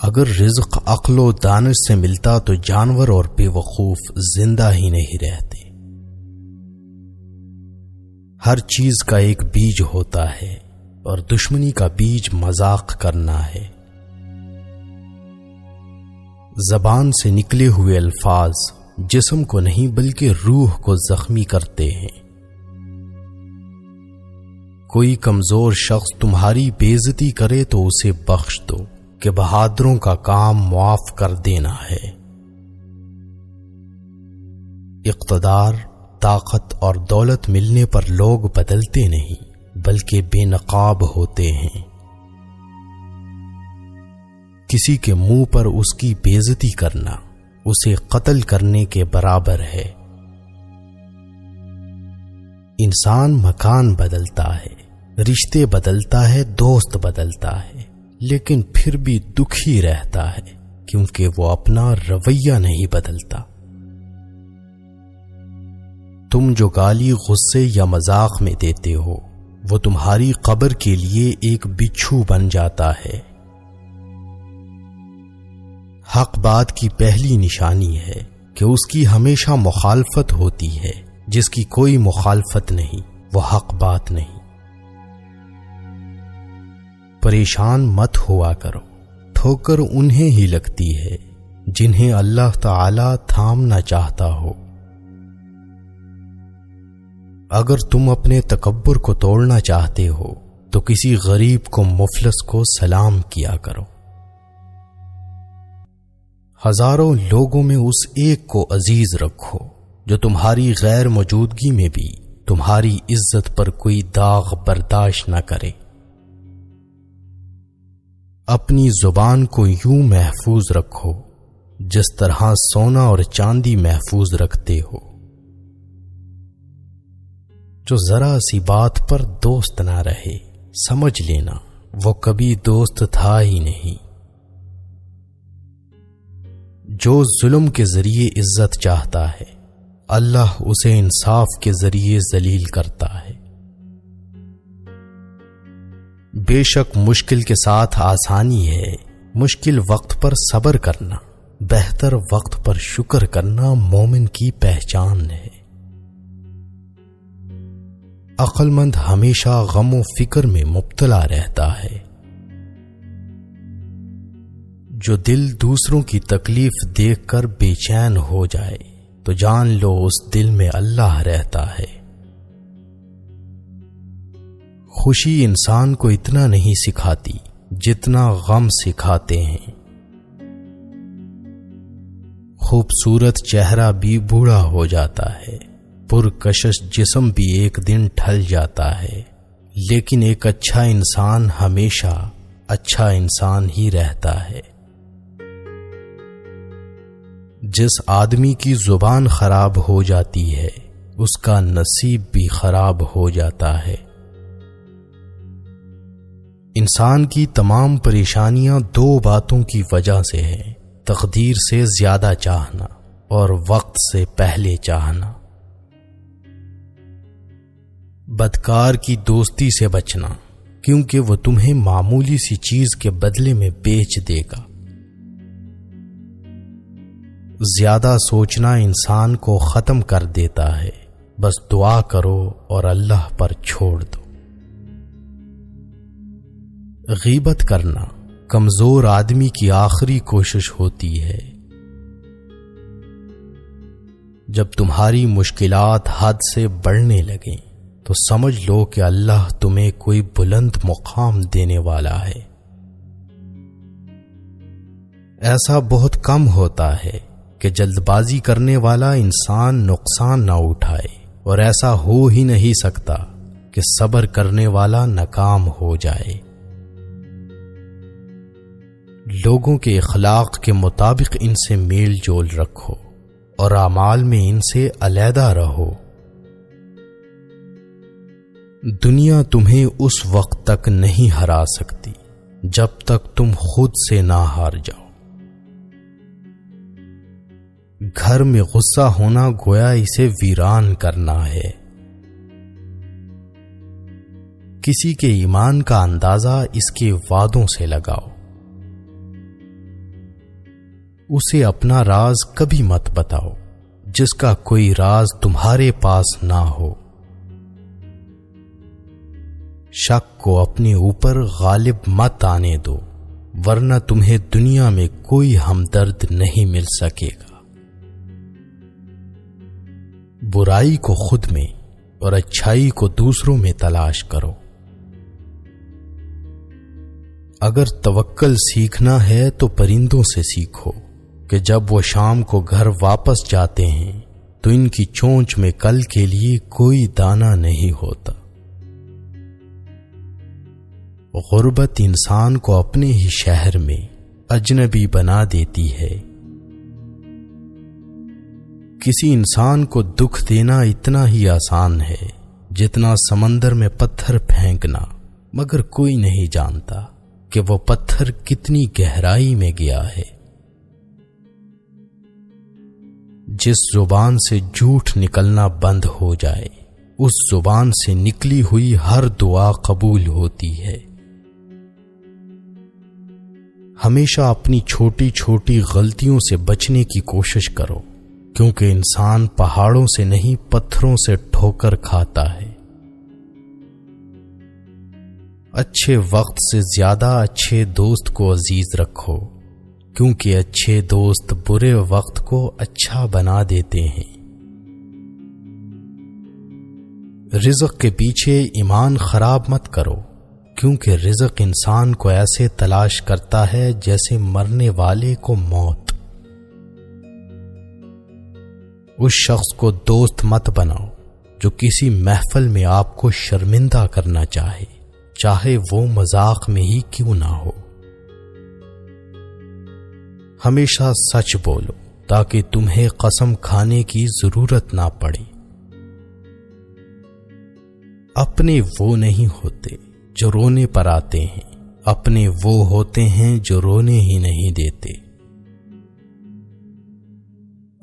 اگر رزق عقل و دانش سے ملتا تو جانور اور بے وقوف زندہ ہی نہیں رہتے۔ ہر چیز کا ایک بیج ہوتا ہے اور دشمنی کا بیج مذاق کرنا ہے۔ زبان سے نکلے ہوئے الفاظ جسم کو نہیں بلکہ روح کو زخمی کرتے ہیں۔ کوئی کمزور شخص تمہاری بے عزتی کرے تو اسے بخش دو کہ بہادروں کا کام معاف کر دینا ہے۔ اقتدار، طاقت اور دولت ملنے پر لوگ بدلتے نہیں بلکہ بے نقاب ہوتے ہیں۔ کسی کے منہ پر اس کی بے عزتی کرنا اسے قتل کرنے کے برابر ہے۔ انسان مکان بدلتا ہے، رشتے بدلتا ہے، دوست بدلتا ہے، لیکن پھر بھی دکھی رہتا ہے کیونکہ وہ اپنا رویہ نہیں بدلتا۔ تم جو گالی غصے یا مذاق میں دیتے ہو وہ تمہاری قبر کے لیے ایک بچھو بن جاتا ہے۔ حق بات کی پہلی نشانی ہے کہ اس کی ہمیشہ مخالفت ہوتی ہے، جس کی کوئی مخالفت نہیں وہ حق بات نہیں۔ پریشان مت ہوا کرو، ٹھوکر انہیں ہی لگتی ہے جنہیں اللہ تعالی تھامنا چاہتا ہو۔ اگر تم اپنے تکبر کو توڑنا چاہتے ہو تو کسی غریب کو مفلس کو سلام کیا کرو۔ ہزاروں لوگوں میں اس ایک کو عزیز رکھو جو تمہاری غیر موجودگی میں بھی تمہاری عزت پر کوئی داغ برداشت نہ کرے۔ اپنی زبان کو یوں محفوظ رکھو جس طرح سونا اور چاندی محفوظ رکھتے ہو۔ جو ذرا سی بات پر دوست نہ رہے سمجھ لینا وہ کبھی دوست تھا ہی نہیں۔ جو ظلم کے ذریعے عزت چاہتا ہے اللہ اسے انصاف کے ذریعے ذلیل کرتا ہے۔ بے شک مشکل کے ساتھ آسانی ہے، مشکل وقت پر صبر کرنا، بہتر وقت پر شکر کرنا مومن کی پہچان ہے۔ عقل مند ہمیشہ غم و فکر میں مبتلا رہتا ہے۔ جو دل دوسروں کی تکلیف دیکھ کر بے چین ہو جائے تو جان لو اس دل میں اللہ رہتا ہے۔ خوشی انسان کو اتنا نہیں سکھاتی جتنا غم سکھاتے ہیں۔ خوبصورت چہرہ بھی بوڑھا ہو جاتا ہے، پرکشش جسم بھی ایک دن ڈھل جاتا ہے، لیکن ایک اچھا انسان ہمیشہ اچھا انسان ہی رہتا ہے۔ جس آدمی کی زبان خراب ہو جاتی ہے اس کا نصیب بھی خراب ہو جاتا ہے۔ انسان کی تمام پریشانیاں دو باتوں کی وجہ سے ہیں، تقدیر سے زیادہ چاہنا اور وقت سے پہلے چاہنا۔ بدکار کی دوستی سے بچنا کیونکہ وہ تمہیں معمولی سی چیز کے بدلے میں بیچ دے گا۔ زیادہ سوچنا انسان کو ختم کر دیتا ہے، بس دعا کرو اور اللہ پر چھوڑ دو۔ غیبت کرنا کمزور آدمی کی آخری کوشش ہوتی ہے۔ جب تمہاری مشکلات حد سے بڑھنے لگیں تو سمجھ لو کہ اللہ تمہیں کوئی بلند مقام دینے والا ہے۔ ایسا بہت کم ہوتا ہے کہ جلد بازی کرنے والا انسان نقصان نہ اٹھائے، اور ایسا ہو ہی نہیں سکتا کہ صبر کرنے والا ناکام ہو جائے۔ لوگوں کے اخلاق کے مطابق ان سے میل جول رکھو اور اعمال میں ان سے علیحدہ رہو۔ دنیا تمہیں اس وقت تک نہیں ہرا سکتی جب تک تم خود سے نہ ہار جاؤ۔ گھر میں غصہ ہونا گویا اسے ویران کرنا ہے۔ کسی کے ایمان کا اندازہ اس کے وعدوں سے لگاؤ۔ اسے اپنا راز کبھی مت بتاؤ جس کا کوئی راز تمہارے پاس نہ ہو۔ شک کو اپنے اوپر غالب مت آنے دو، ورنہ تمہیں دنیا میں کوئی ہمدرد نہیں مل سکے گا۔ برائی کو خود میں اور اچھائی کو دوسروں میں تلاش کرو۔ اگر توکل سیکھنا ہے تو پرندوں سے سیکھو کہ جب وہ شام کو گھر واپس جاتے ہیں تو ان کی چونچ میں کل کے لیے کوئی دانہ نہیں ہوتا۔ غربت انسان کو اپنے ہی شہر میں اجنبی بنا دیتی ہے۔ کسی انسان کو دکھ دینا اتنا ہی آسان ہے جتنا سمندر میں پتھر پھینکنا، مگر کوئی نہیں جانتا کہ وہ پتھر کتنی گہرائی میں گیا ہے۔ جس زبان سے جھوٹ نکلنا بند ہو جائے، اس زبان سے نکلی ہوئی ہر دعا قبول ہوتی ہے۔ ہمیشہ اپنی چھوٹی چھوٹی غلطیوں سے بچنے کی کوشش کرو، کیونکہ انسان پہاڑوں سے نہیں پتھروں سے ٹھوکر کھاتا ہے۔ اچھے وقت سے زیادہ اچھے دوست کو عزیز رکھو، کیونکہ اچھے دوست برے وقت کو اچھا بنا دیتے ہیں۔ رزق کے پیچھے ایمان خراب مت کرو، کیونکہ رزق انسان کو ایسے تلاش کرتا ہے جیسے مرنے والے کو موت۔ اس شخص کو دوست مت بناؤ جو کسی محفل میں آپ کو شرمندہ کرنا چاہے وہ مذاق میں ہی کیوں نہ ہو۔ ہمیشہ سچ بولو تاکہ تمہیں قسم کھانے کی ضرورت نہ پڑے۔ اپنے وہ نہیں ہوتے جو رونے پر آتے ہیں، اپنے وہ ہوتے ہیں جو رونے ہی نہیں دیتے۔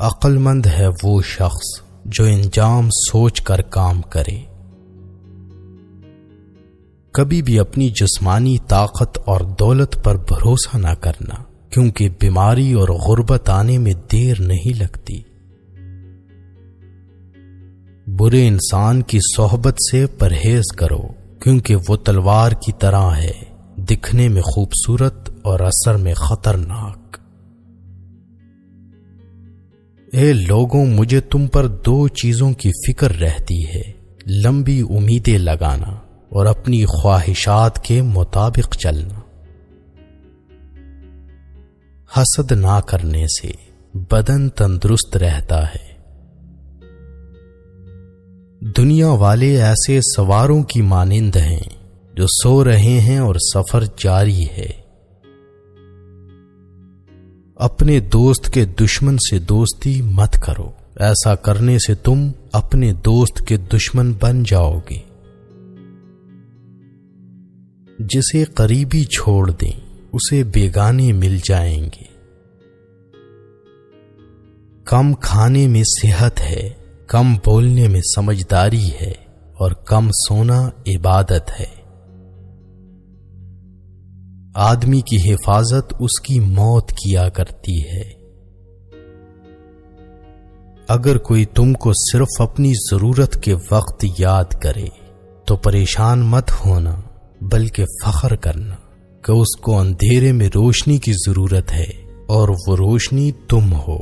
عقل مند ہے وہ شخص جو انجام سوچ کر کام کرے۔ کبھی بھی اپنی جسمانی طاقت اور دولت پر بھروسہ نہ کرنا، کیونکہ بیماری اور غربت آنے میں دیر نہیں لگتی۔ برے انسان کی صحبت سے پرہیز کرو، کیونکہ وہ تلوار کی طرح ہے، دکھنے میں خوبصورت اور اثر میں خطرناک۔ اے لوگوں، مجھے تم پر دو چیزوں کی فکر رہتی ہے، لمبی امیدیں لگانا اور اپنی خواہشات کے مطابق چلنا۔ حسد نہ کرنے سے بدن تندرست رہتا ہے۔ دنیا والے ایسے سواروں کی مانند ہیں جو سو رہے ہیں اور سفر جاری ہے۔ اپنے دوست کے دشمن سے دوستی مت کرو، ایسا کرنے سے تم اپنے دوست کے دشمن بن جاؤ گے۔ جسے قریبی چھوڑ دیں اسے بیگانے مل جائیں گے۔ کم کھانے میں صحت ہے، کم بولنے میں سمجھداری ہے، اور کم سونا عبادت ہے۔ آدمی کی حفاظت اس کی موت کیا کرتی ہے۔ اگر کوئی تم کو صرف اپنی ضرورت کے وقت یاد کرے تو پریشان مت ہونا، بلکہ فخر کرنا کہ اس کو اندھیرے میں روشنی کی ضرورت ہے اور وہ روشنی تم ہو۔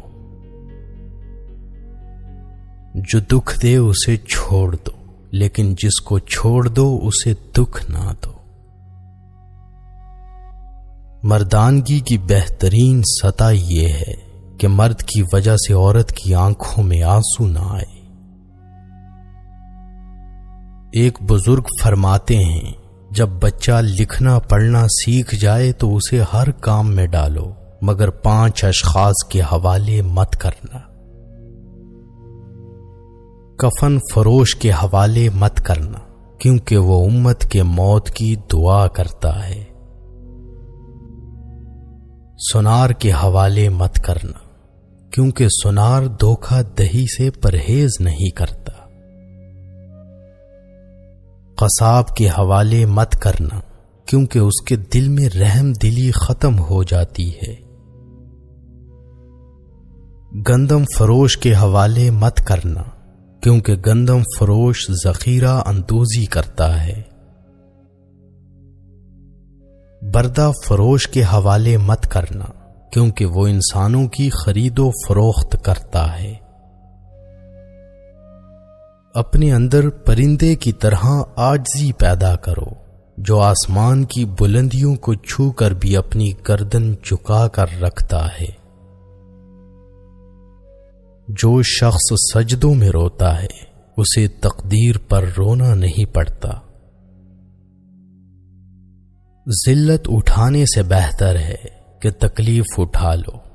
جو دکھ دے اسے چھوڑ دو، لیکن جس کو چھوڑ دو اسے دکھ نہ دو۔ مردانگی کی بہترین سطح یہ ہے کہ مرد کی وجہ سے عورت کی آنکھوں میں آنسو نہ آئے۔ ایک بزرگ فرماتے ہیں، جب بچہ لکھنا پڑھنا سیکھ جائے تو اسے ہر کام میں ڈالو، مگر 5 اشخاص کے حوالے مت کرنا۔ کفن فروش کے حوالے مت کرنا، کیونکہ وہ امت کے موت کی دعا کرتا ہے۔ سنار کے حوالے مت کرنا، کیونکہ سنار دھوکہ دہی سے پرہیز نہیں کرتا۔ قصاب کے حوالے مت کرنا، کیونکہ اس کے دل میں رحم دلی ختم ہو جاتی ہے۔ گندم فروش کے حوالے مت کرنا، کیونکہ گندم فروش ذخیرہ اندوزی کرتا ہے۔ بردہ فروش کے حوالے مت کرنا، کیونکہ وہ انسانوں کی خرید و فروخت کرتا ہے۔ اپنے اندر پرندے کی طرح عاجزی پیدا کرو، جو آسمان کی بلندیوں کو چھو کر بھی اپنی گردن جھکا کر رکھتا ہے۔ جو شخص سجدوں میں روتا ہے اسے تقدیر پر رونا نہیں پڑتا۔ ذلت اٹھانے سے بہتر ہے کہ تکلیف اٹھا لو۔